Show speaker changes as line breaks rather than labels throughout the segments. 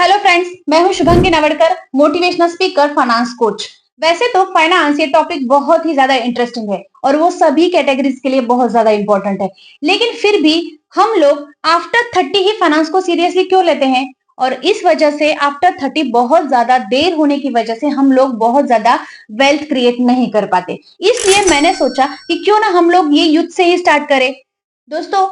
Hello friends, मैं हूं Shubhangi Navadkar, motivational speaker, finance coach. वैसे तो फाइनेंस ये टॉपिक बहुत ही ज्यादा इंटरेस्टिंग है और वो सभी कैटेगरीज के लिए बहुत ज्यादा इंपॉर्टेंट है। लेकिन फिर भी हम लोग आफ्टर 30 ही फाइनेंस को सीरियसली क्यों लेते हैं? और इस वजह से आफ्टर 30 बहुत ज्यादा देर होने की वजह से हम लोग बहुत ज्यादा वेल्थ क्रिएट नहीं कर पाते। इसलिए मैंने सोचा कि क्यों ना हम लोग ये युद्ध से ही स्टार्ट करें। दोस्तों,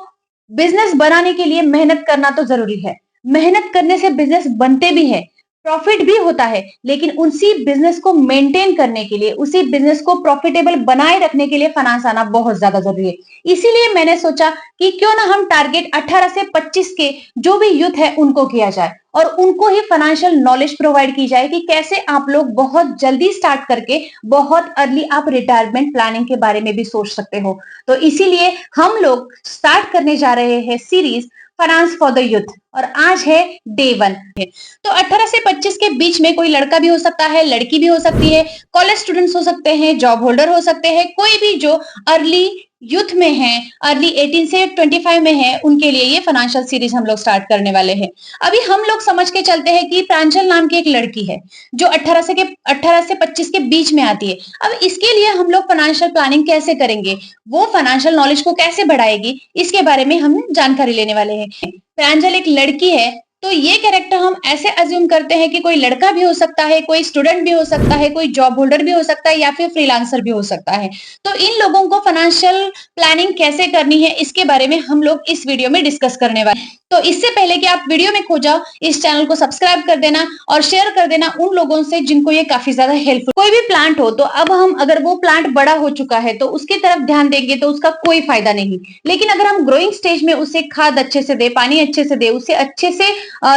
बिजनेस बनाने के लिए मेहनत करना तो जरूरी है। मेहनत करने से बिजनेस बनते भी है, प्रॉफिट भी होता है, लेकिन उसी बिजनेस को मेंटेन करने के लिए, उसी बिजनेस को प्रॉफिटेबल बनाए रखने के लिए फाइनेंस आना बहुत ज्यादा जरूरी है। इसीलिए मैंने सोचा कि क्यों ना हम टारगेट 18 से 25 के जो भी यूथ है उनको किया जाए और उनको ही फाइनेंशियल नॉलेज प्रोवाइड की जाए कि कैसे आप लोग बहुत जल्दी स्टार्ट करके बहुत अर्ली आप रिटायरमेंट प्लानिंग के बारे में भी सोच सकते हो। तो इसीलिए हम लोग स्टार्ट करने जा रहे हैं series finance for the youth और आज है डे 1 है। तो 18 से 25 के बीच में कोई लड़का भी हो सकता है, लड़की भी हो सकती है, कॉलेज स्टूडेंट्स हो सकते हैं, जॉब होल्डर हो सकते हैं, कोई भी जो अर्ली यूथ में है, अर्ली 18 से 25 में है, उनके लिए ये फाइनेंशियल सीरीज हम लोग स्टार्ट करने वाले हैं। अभी हम लोग समझ के चलते हैं कि प्रांजल नाम की एक लड़की है जो 18 से 25 के बीच में आती है। अब इसके लिए हम लोग फाइनेंशियल प्लानिंग कैसे करेंगे, वो फाइनेंशियल नॉलेज को कैसे बढ़ाएगी, इसके बारे में हम जानकारी लेने वाले हैं। प्रांजल एक लड़की है, तो ये कैरेक्टर हम ऐसे अज्यूम करते हैं कि कोई लड़का भी हो सकता है, कोई स्टूडेंट भी हो सकता है, कोई जॉब होल्डर भी हो सकता है या फिर फ्रीलांसर भी हो सकता है। तो इन लोगों को फाइनेंशियल प्लानिंग कैसे करनी है इसके बारे में हम लोग इस वीडियो में डिस्कस करने वाले हैं। तो इससे पहले कि आप वीडियो में खो जाओ, इस चैनल को सब्सक्राइब कर देना और शेयर कर देना उन लोगों से जिनको ये काफी ज्यादा हेल्पफुल। कोई भी प्लांट हो तो अब हम अगर वो प्लांट बड़ा हो चुका है तो उसकी तरफ ध्यान देंगे तो उसका कोई फायदा नहीं, लेकिन अगर हम ग्रोइंग स्टेज में उसे खाद अच्छे से दे, पानी अच्छे से दे, उसे अच्छे से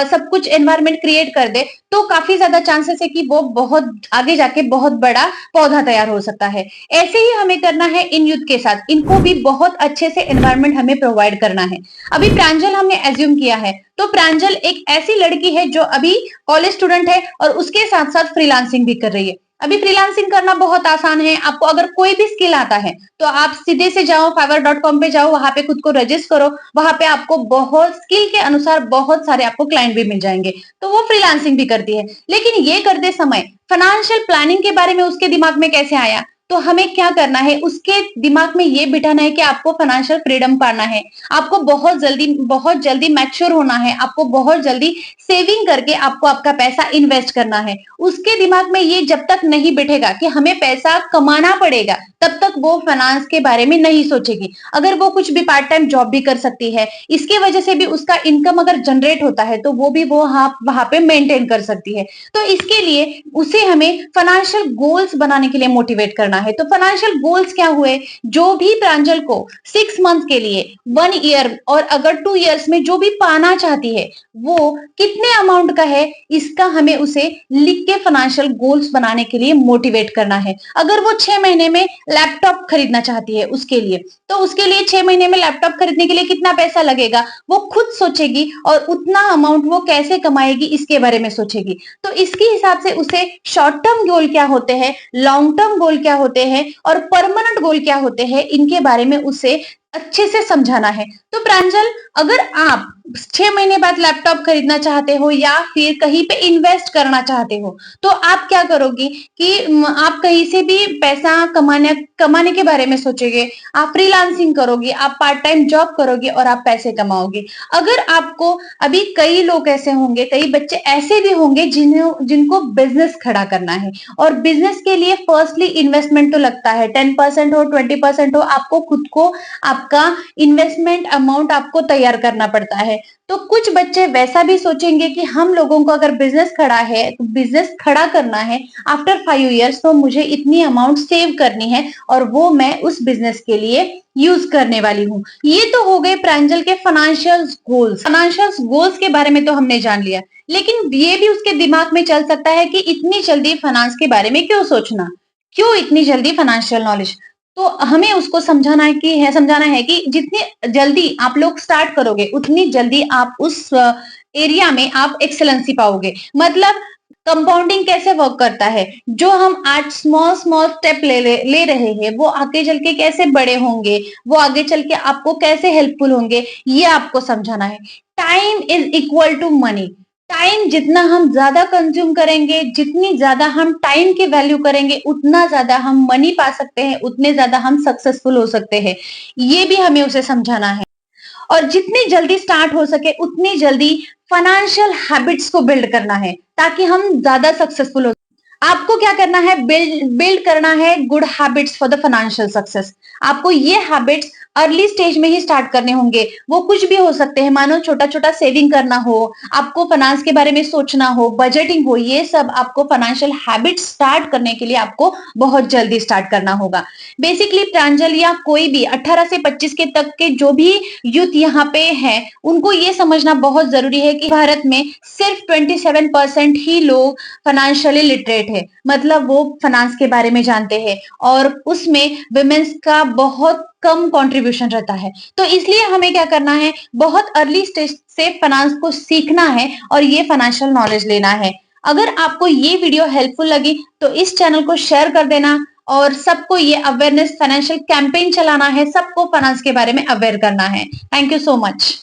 सब कुछ एनवायरनमेंट क्रिएट कर दे तो काफी ज्यादा चांसेस है कि वो बहुत आगे जाके बहुत बड़ा पौधा तैयार हो सकता है। ऐसे ही हमें करना है इन यूथ के साथ, इनको भी बहुत अच्छे से एनवायरनमेंट हमें प्रोवाइड करना है। अभी प्रांजल हमने एज्यूम किया है, तो प्रांजल एक ऐसी लड़की है जो अभी कॉलेज स्टूडेंट है और उसके साथ साथ फ्रीलांसिंग भी कर रही है। अभी फ्रीलांसिंग करना बहुत आसान है। आपको अगर कोई भी स्किल आता है तो आप सीधे से जाओ fiverr.com पे जाओ, वहां पे खुद को रजिस्टर करो, वहां पे आपको बहुत स्किल के अनुसार बहुत सारे आपको क्लाइंट भी मिल जाएंगे। तो वो फ्रीलांसिंग भी करती है, लेकिन ये करते समय फाइनेंशियल प्लानिंग के बारे में उसके दिमाग में कैसे आया? तो हमें क्या करना है, उसके दिमाग में ये बिठाना है कि आपको फाइनेंशियल फ्रीडम पाना है, आपको बहुत जल्दी मैच्योर होना है, आपको बहुत जल्दी सेविंग करके आपको आपका पैसा इन्वेस्ट करना है। उसके दिमाग में ये जब तक नहीं बैठेगा कि हमें पैसा कमाना पड़ेगा, तब तक वो फाइनेंस के बारे में नहीं सोचेगी। अगर वो कुछ भी पार्ट टाइम जॉब भी कर सकती है, इसके वजह से भी उसका इनकम अगर जनरेट होता है तो वो भी वो वहां पे मेंटेन कर सकती है। तो इसके लिए उसे हमें फाइनेंशियल गोल्स बनाने के लिए मोटिवेट करना है। तो फाइनेंशियल गोल्स क्या हुए? जो भी प्रांजल को 6 मंथ के लिए, 1 ईयर और अगर 2 इयर्स में जो भी पाना चाहती है वो कितने अमाउंट का है, इसका हमें उसे लिख के फाइनेंशियल गोल्स बनाने के लिए मोटिवेट करना है। अगर वो 6 महीने में लैपटॉप खरीदना चाहती है उसके लिए, तो उसके लिए 6 महीने में लैपटॉप खरीदने के लिए कितना पैसा लगेगा वो खुद सोचेगी और उतना अमाउंट वो कैसे कमाएगी इसके बारे में सोचेगी। तो इसके हिसाब से उसे शॉर्ट टर्म गोल क्या होते हैं, लॉन्ग टर्म गोल क्या होते हैं और परमानेंट गोल क्या होते हैं, इनके बारे में उसे अच्छे से समझाना है। तो प्रांजल, अगर आप 6 महीने बाद लैपटॉप खरीदना चाहते हो या फिर कहीं पे इन्वेस्ट करना चाहते हो, तो आप क्या करोगी कि आप कहीं से भी पैसा कमाने के बारे में सोचोगे, आप फ्रीलांसिंग करोगे, आप पार्ट टाइम जॉब करोगे और आप पैसे कमाओगे। अगर आपको अभी कई लोग ऐसे होंगे, कई बच्चे ऐसे भी होंगे जिनको बिजनेस खड़ा करना है और बिजनेस के लिए फर्स्टली इन्वेस्टमेंट तो लगता है, 10% हो 20% हो, आपको खुद को आपका इन्वेस्टमेंट अमाउंट आपको तैयार करना पड़ता है। तो कुछ बच्चे वैसा भी सोचेंगे कि हम लोगों को अगर बिजनेस खड़ा है तो बिजनेस खड़ा करना है आफ्टर 5 इयर्स, तो मुझे इतनी अमाउंट सेव करनी है और वो मैं उस बिजनेस के लिए यूज करने वाली हूँ। ये तो हो गए प्रांजल के फाइनेंशियल गोल्स। फाइनेंशियल गोल्स के बारे में तो हमने जान लिया, लेकिन ये भी उसके दिमाग में चल सकता है कि इतनी जल्दी फाइनेंस के बारे में क्यों सोचना, क्यों इतनी जल्दी फाइनेंशियल नॉलेज। तो हमें उसको समझाना है कि जितनी जल्दी आप लोग स्टार्ट करोगे उतनी जल्दी आप उस एरिया में आप एक्सेलेंसी पाओगे। मतलब कंपाउंडिंग कैसे वर्क करता है, जो हम आज स्मॉल स्मॉल स्टेप ले रहे हैं वो आगे चल के कैसे बड़े होंगे, वो आगे चल के आपको कैसे हेल्पफुल होंगे, ये आपको समझाना है। Time is equal to money. Time जितना हम ज्यादा कंज्यूम करेंगे, जितनी ज्यादा हम टाइम की वैल्यू करेंगे, उतना ज्यादा हम मनी पा सकते हैं, उतने ज्यादा हम सक्सेसफुल हो सकते हैं। ये भी हमें उसे समझाना है। और जितनी जल्दी स्टार्ट हो सके उतनी जल्दी फाइनेंशियल हैबिट्स को बिल्ड करना है, ताकि हम ज्यादा सक्सेसफुल हो। आपको क्या करना है? बिल्ड बिल्ड करना है good habits for the financial success. आपको ये हैबिट्स अर्ली स्टेज में ही स्टार्ट करने होंगे। वो कुछ भी हो सकते हैं, मानो छोटा छोटा सेविंग करना हो, आपको फाइनेंस के बारे में सोचना हो, बजटिंग हो, ये सब आपको फाइनेंशियल हैबिट्स स्टार्ट करने के लिए आपको बहुत जल्दी स्टार्ट करना होगा। बेसिकली प्रांजल या कोई भी 18 से 25 के तक के जो भी यूथ यहाँ पे है, उनको ये समझना बहुत जरूरी है कि भारत में सिर्फ 27% ही लोग फाइनेंशियली लिटरेट है, मतलब वो फाइनेंस के बारे में जानते हैं, और उसमें वुमेन्स का बहुत कम कंट्रीब्यूशन रहता है। तो इसलिए हमें क्या करना है, बहुत अर्ली स्टेज से फाइनेंस को सीखना है और ये फाइनेंशियल नॉलेज लेना है। अगर आपको ये वीडियो हेल्पफुल लगी तो इस चैनल को शेयर कर देना, और सबको ये अवेयरनेस फाइनेंशियल कैंपेन चलाना है, सबको फाइनेंस के बारे में अवेयर करना है। Thank you so much.